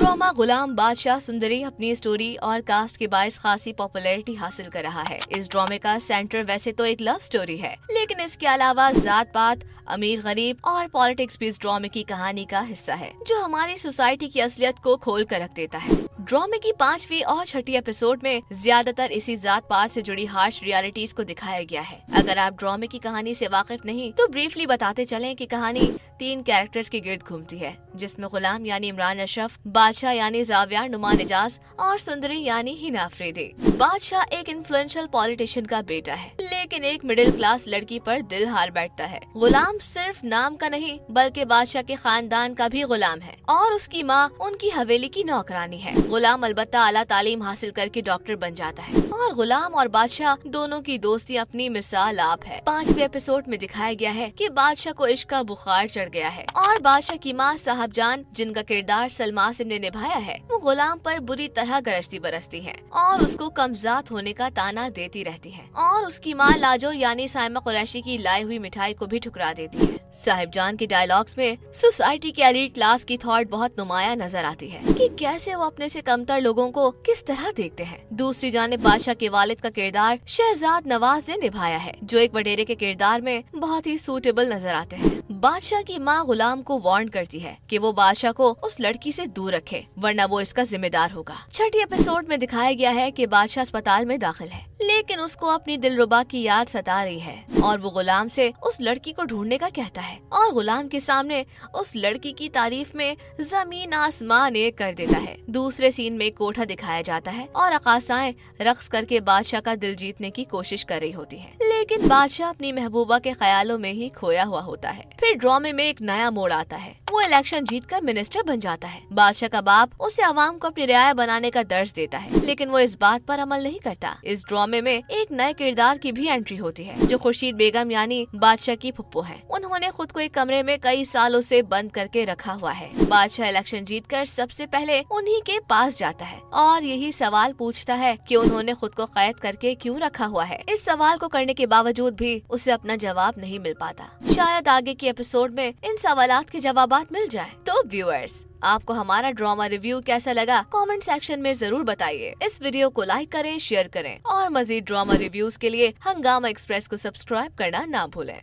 Drama गुलाम बादशाह सुंदरी अपनी story और कास्ट के बायस खासी पॉपुलैरिटी हासिल कर रहा है। इस ड्रामे का सेंटर वैसे तो एक लव स्टोरी है, लेकिन इसके अलावा जात पात, अमीर गरीब और पॉलिटिक्स भी इस ड्रामे की कहानी का हिस्सा है, जो हमारी सोसाइटी की असलियत को खोल कर रख देता है। ड्रामे की 5वीं और 6ठी एपिसोड में ज्यादातर इसी जात पात से जुड़ी हार्श रियलिटीज को दिखाया गया है। अगर आप ड्रामे की कहानी से वाकिफ नहीं तो ब्रीफली बताते चलें कि कहानी 3 कैरेक्टर्स के गिर्द घूमती है, जिसमें गुलाम यानी इमरान अशरफ, बादशाह यानी जावियार नुमान एजाज और सुंदरी यानी हिना अफरीदी। बादशाह एक इन्फ्लुएंशियल पॉलिटिशियन का बेटा है, लेकिन एक मिडिल क्लास लड़की पर दिल हार बैठता है। गुलाम सिर्फ नाम का नहीं बल्कि बादशाह के खानदान का भी गुलाम है और उसकी माँ उनकी हवेली की नौकरानी है। गुलाम अलबत्ता आला तालीम हासिल करके डॉक्टर बन जाता है और गुलाम और बादशाह दोनों की दोस्ती अपनी मिसाल आप है। 5वें एपिसोड में दिखाया गया है कि बादशाह को इश्क का बुखार चढ़ गया है और बादशाह की माँ साहबजान, जिनका किरदार सलमा आसिम ने निभाया है, वो गुलाम पर बुरी तरह गरजती बरसती है और उसको कमजात होने का ताना देती रहती है और उसकी माँ लाजो यानी साइमा कुरैशी की लाई हुई मिठाई को भी ठुकरा देती है। साहिबजान के डायलॉग्स में सोसाइटी के एलीट क्लास की थॉट बहुत नुमाया नजर आती है कि कैसे वो अपने से कमतर लोगों को किस तरह देखते हैं। दूसरी जानिब बादशाह के वालिद का किरदार शहजाद नवाज ने निभाया है, जो एक वडेरे के किरदार में बहुत ही सूटेबल नजर आते हैं। बादशाह की माँ गुलाम को वार्न करती है कि वो बादशाह को उस लड़की से दूर रखे, वरना वो इसका जिम्मेदार होगा। 6ठी एपिसोड में दिखाया गया है कि बादशाह अस्पताल में दाखिल है, लेकिन उसको अपनी दिलरुबा की याद सता रही है और वो गुलाम से उस लड़की को ढूंढने का कहता है और गुलाम के सामने उस लड़की की तारीफ में जमीन आसमान एक कर देता है। दूसरे सीन में कोठा दिखाया जाता है और अकासाएं रक्स करके बादशाह का दिल जीतने की कोशिश कर रही होती हैं, लेकिन बादशाह अपनी महबूबा के ख्यालों में ही खोया हुआ होता है। फिर ड्रामे में एक नया मोड़ आता है, वो इलेक्शन जीतकर मिनिस्टर बन जाता है। बादशाह का बाप उसे आवाम को अपनी रियाया बनाने का दर्ज देता है, लेकिन वो इस बात पर अमल नहीं करता। इस ड्रामे में एक नए किरदार की भी एंट्री होती है, जो खुर्शीद बेगम यानी बादशाह की फुप्पो है। उन्होंने खुद को एक कमरे में कई सालों से बंद करके रखा हुआ है। बादशाह इलेक्शन जीतकर सबसे पहले उन्हीं के पास जाता है और यही सवाल पूछता है कि उन्होंने खुद को कैद करके क्यों रखा हुआ है। इस सवाल को करने के बावजूद भी उसे अपना जवाब नहीं मिल पाता। शायद आगे की एपिसोड में इन सवालात के जवाब मिल जाए। तो व्यूअर्स, आपको हमारा ड्रामा रिव्यू कैसा लगा कमेंट सेक्शन में जरूर बताइए। इस वीडियो को लाइक करें, शेयर करें और मजीद ड्रामा रिव्यूज के लिए हंगामा एक्सप्रेस को सब्सक्राइब करना ना भूलें।